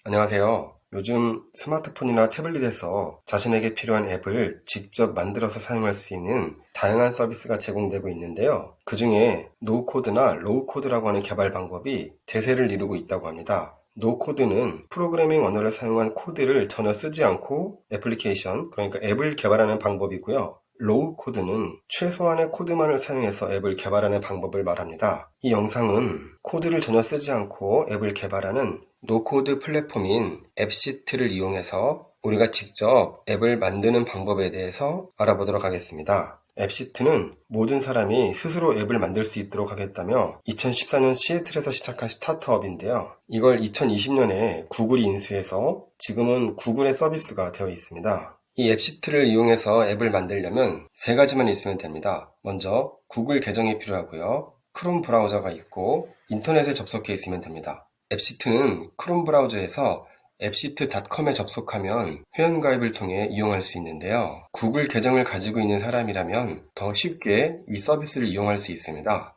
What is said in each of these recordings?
안녕하세요. 요즘 스마트폰이나 태블릿에서 자신에게 필요한 앱을 직접 만들어서 사용할 수 있는 다양한 서비스가 제공되고 있는데요. 그 중에 노코드나 로우코드라고 하는 개발 방법이 대세를 이루고 있다고 합니다. 노코드는 프로그래밍 언어를 사용한 코드를 전혀 쓰지 않고 애플리케이션, 그러니까 앱을 개발하는 방법이고요. 로우 코드는 최소한의 코드만을 사용해서 앱을 개발하는 방법을 말합니다. 이 영상은 코드를 전혀 쓰지 않고 앱을 개발하는 노코드 플랫폼인 앱시트를 이용해서 우리가 직접 앱을 만드는 방법에 대해서 알아보도록 하겠습니다. 앱시트는 모든 사람이 스스로 앱을 만들 수 있도록 하겠다며 2014년 시애틀에서 시작한 스타트업인데요. 이걸 2020년에 구글이 인수해서 지금은 구글의 서비스가 되어 있습니다. 이 앱시트를 이용해서 앱을 만들려면 세 가지만 있으면 됩니다. 먼저 구글 계정이 필요하고요. 크롬 브라우저가 있고 인터넷에 접속해 있으면 됩니다. 앱시트는 크롬 브라우저에서 앱시트.com에 접속하면 회원가입을 통해 이용할 수 있는데요. 구글 계정을 가지고 있는 사람이라면 더 쉽게 이 서비스를 이용할 수 있습니다.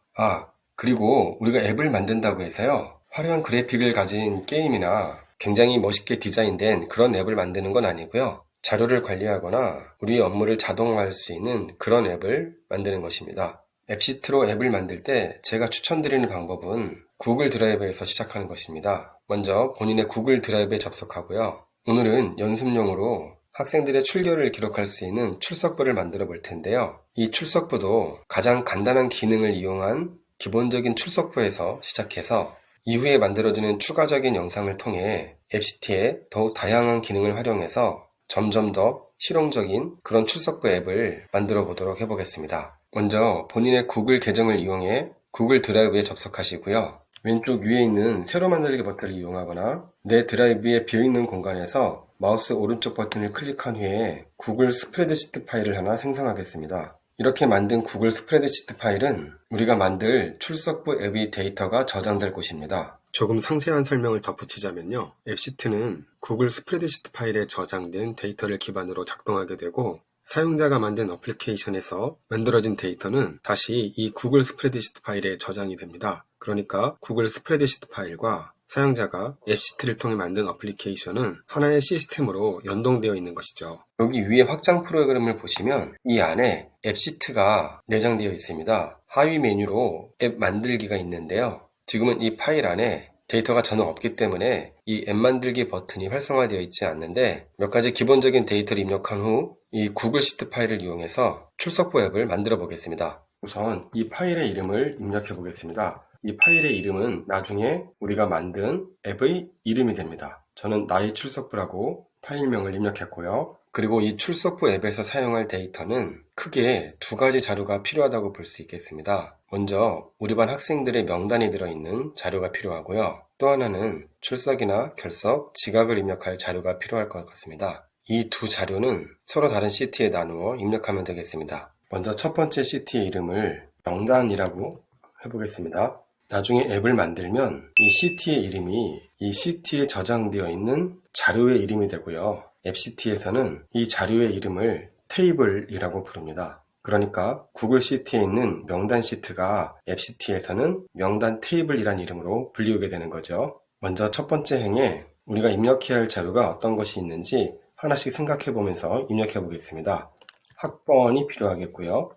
그리고 우리가 앱을 만든다고 해서요. 화려한 그래픽을 가진 게임이나 굉장히 멋있게 디자인된 그런 앱을 만드는 건 아니고요. 자료를 관리하거나 우리의 업무를 자동화할 수 있는 그런 앱을 만드는 것입니다. 앱시트로 앱을 만들 때 제가 추천드리는 방법은 구글 드라이브에서 시작하는 것입니다. 먼저 본인의 구글 드라이브에 접속하고요. 오늘은 연습용으로 학생들의 출결을 기록할 수 있는 출석부를 만들어 볼 텐데요. 이 출석부도 가장 간단한 기능을 이용한 기본적인 출석부에서 시작해서 이후에 만들어지는 추가적인 영상을 통해 앱시트에 더욱 다양한 기능을 활용해서 점점 더 실용적인 그런 출석부 앱을 만들어 보도록 해보겠습니다. 먼저 본인의 구글 계정을 이용해 구글 드라이브에 접속하시고요. 왼쪽 위에 있는 새로 만들기 버튼을 이용하거나 내 드라이브에 비어있는 공간에서 마우스 오른쪽 버튼을 클릭한 후에 구글 스프레드시트 파일을 하나 생성하겠습니다. 이렇게 만든 구글 스프레드시트 파일은 우리가 만들 출석부 앱의 데이터가 저장될 곳입니다. 조금 상세한 설명을 덧붙이자면요. 앱시트는 구글 스프레드시트 파일에 저장된 데이터를 기반으로 작동하게 되고 사용자가 만든 어플리케이션에서 만들어진 데이터는 다시 이 구글 스프레드시트 파일에 저장이 됩니다. 그러니까 구글 스프레드시트 파일과 사용자가 앱시트를 통해 만든 어플리케이션은 하나의 시스템으로 연동되어 있는 것이죠. 여기 위에 확장 프로그램을 보시면 이 안에 앱시트가 내장되어 있습니다. 하위 메뉴로 앱 만들기가 있는데요. 지금은 이 파일 안에 데이터가 전혀 없기 때문에 이 앱 만들기 버튼이 활성화되어 있지 않는데 몇 가지 기본적인 데이터를 입력한 후 이 구글 시트 파일을 이용해서 출석부 앱을 만들어 보겠습니다. 우선 이 파일의 이름을 입력해 보겠습니다. 이 파일의 이름은 나중에 우리가 만든 앱의 이름이 됩니다. 저는 나의 출석부라고 파일명을 입력했고요. 그리고 이 출석부 앱에서 사용할 데이터는 크게 두 가지 자료가 필요하다고 볼 수 있겠습니다. 먼저 우리 반 학생들의 명단이 들어있는 자료가 필요하고요. 또 하나는 출석이나 결석, 지각을 입력할 자료가 필요할 것 같습니다. 이 두 자료는 서로 다른 시트에 나누어 입력하면 되겠습니다. 먼저 첫 번째 시트의 이름을 명단이라고 해보겠습니다. 나중에 앱을 만들면 이 시트의 이름이 이 시트에 저장되어 있는 자료의 이름이 되고요. 앱시트에서는 이 자료의 이름을 테이블이라고 부릅니다. 그러니까 구글 시트에 있는 명단 시트가 앱시트에서는 명단 테이블이란 이름으로 불리우게 되는 거죠. 먼저 첫 번째 행에 우리가 입력해야 할 자료가 어떤 것이 있는지 하나씩 생각해 보면서 입력해 보겠습니다. 학번이 필요하겠고요.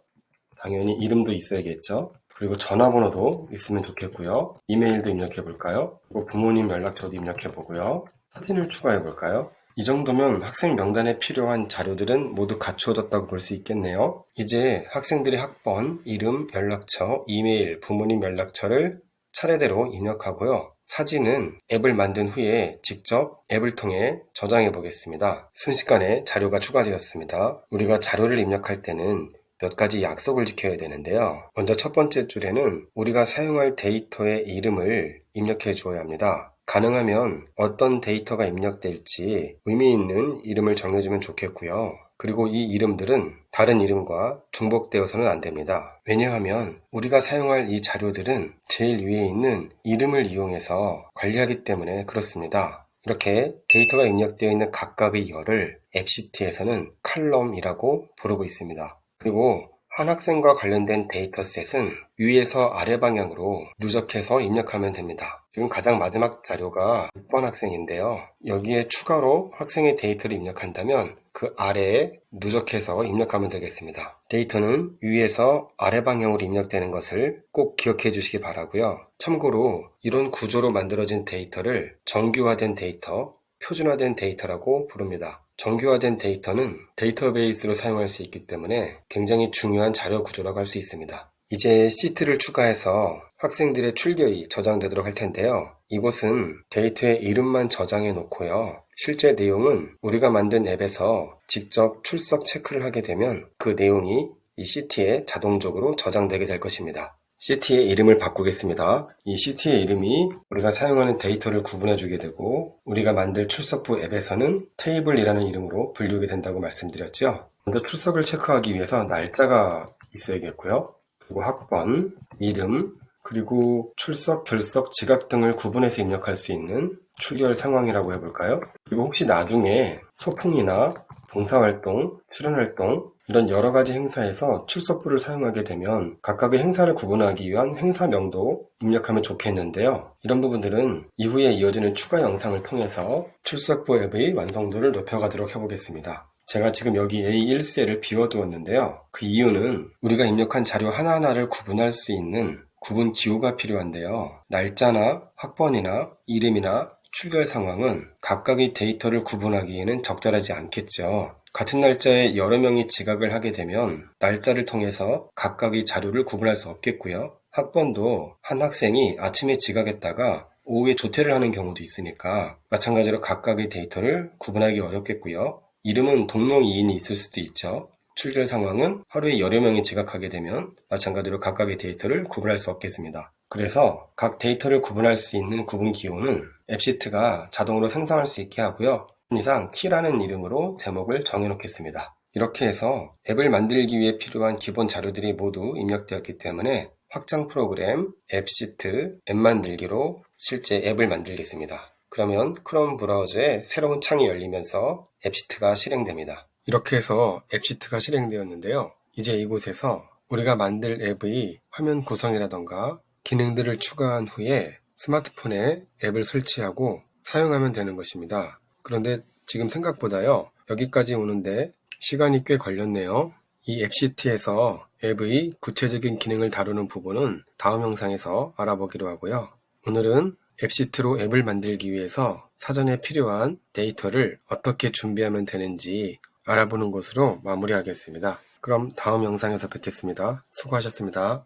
당연히 이름도 있어야겠죠. 그리고 전화번호도 있으면 좋겠고요. 이메일도 입력해 볼까요? 그리고 부모님 연락처도 입력해 보고요. 사진을 추가해 볼까요? 이 정도면 학생 명단에 필요한 자료들은 모두 갖추어졌다고 볼 수 있겠네요. 이제 학생들의 학번, 이름, 연락처, 이메일, 부모님 연락처를 차례대로 입력하고요. 사진은 앱을 만든 후에 직접 앱을 통해 저장해 보겠습니다. 순식간에 자료가 추가되었습니다. 우리가 자료를 입력할 때는 몇 가지 약속을 지켜야 되는데요. 먼저 첫 번째 줄에는 우리가 사용할 데이터의 이름을 입력해 주어야 합니다. 가능하면 어떤 데이터가 입력될지 의미 있는 이름을 정해주면 좋겠고요. 그리고 이 이름들은 다른 이름과 중복되어서는 안 됩니다. 왜냐하면 우리가 사용할 이 자료들은 제일 위에 있는 이름을 이용해서 관리하기 때문에 그렇습니다. 이렇게 데이터가 입력되어 있는 각각의 열을 앱시트에서는 칼럼이라고 부르고 있습니다. 그리고 한 학생과 관련된 데이터셋은 위에서 아래 방향으로 누적해서 입력하면 됩니다. 지금 가장 마지막 자료가 6번 학생인데요. 여기에 추가로 학생의 데이터를 입력한다면 그 아래에 누적해서 입력하면 되겠습니다. 데이터는 위에서 아래 방향으로 입력되는 것을 꼭 기억해 주시기 바라고요. 참고로 이런 구조로 만들어진 데이터를 정규화된 데이터, 표준화된 데이터라고 부릅니다. 정규화된 데이터는 데이터베이스로 사용할 수 있기 때문에 굉장히 중요한 자료 구조라고 할 수 있습니다. 이제 시트를 추가해서 학생들의 출결이 저장되도록 할 텐데요. 이곳은 데이터의 이름만 저장해 놓고요. 실제 내용은 우리가 만든 앱에서 직접 출석 체크를 하게 되면 그 내용이 이 시트에 자동적으로 저장되게 될 것입니다. 시트의 이름을 바꾸겠습니다. 이 시트의 이름이 우리가 사용하는 데이터를 구분해 주게 되고 우리가 만들 출석부 앱에서는 테이블이라는 이름으로 불리우게 된다고 말씀드렸죠. 먼저 출석을 체크하기 위해서 날짜가 있어야겠고요. 그리고 학번, 이름, 그리고 출석, 결석, 지각 등을 구분해서 입력할 수 있는 출결 상황이라고 해볼까요? 그리고 혹시 나중에 소풍이나 봉사활동, 수련활동 이런 여러 가지 행사에서 출석부를 사용하게 되면 각각의 행사를 구분하기 위한 행사명도 입력하면 좋겠는데요. 이런 부분들은 이후에 이어지는 추가 영상을 통해서 출석부 앱의 완성도를 높여가도록 해보겠습니다. 제가 지금 여기 A1셀을 비워두었는데요. 그 이유는 우리가 입력한 자료 하나하나를 구분할 수 있는 구분 기호가 필요한데요. 날짜나 학번이나 이름이나 출결 상황은 각각의 데이터를 구분하기에는 적절하지 않겠죠. 같은 날짜에 여러 명이 지각을 하게 되면 날짜를 통해서 각각의 자료를 구분할 수 없겠고요. 학번도 한 학생이 아침에 지각했다가 오후에 조퇴를 하는 경우도 있으니까 마찬가지로 각각의 데이터를 구분하기 어렵겠고요. 이름은 동명이인이 있을 수도 있죠. 출결 상황은 하루에 여러 명이 지각하게 되면 마찬가지로 각각의 데이터를 구분할 수 없겠습니다. 그래서 각 데이터를 구분할 수 있는 구분 기호는 앱시트가 자동으로 생성할 수 있게 하고요. 이상 키라는 이름으로 제목을 정해놓겠습니다. 이렇게 해서 앱을 만들기 위해 필요한 기본 자료들이 모두 입력되었기 때문에 확장 프로그램, 앱시트, 앱 만들기로 실제 앱을 만들겠습니다. 그러면 크롬 브라우저에 새로운 창이 열리면서 앱시트가 실행됩니다. 이렇게 해서 앱시트가 실행되었는데요. 이제 이곳에서 우리가 만들 앱의 화면 구성이라던가 기능들을 추가한 후에 스마트폰에 앱을 설치하고 사용하면 되는 것입니다. 그런데 지금 생각보다요. 여기까지 오는데 시간이 꽤 걸렸네요. 이 앱시트에서 앱의 구체적인 기능을 다루는 부분은 다음 영상에서 알아보기로 하고요. 오늘은 앱시트로 앱을 만들기 위해서 사전에 필요한 데이터를 어떻게 준비하면 되는지 알아보는 것으로 마무리하겠습니다. 그럼 다음 영상에서 뵙겠습니다. 수고하셨습니다.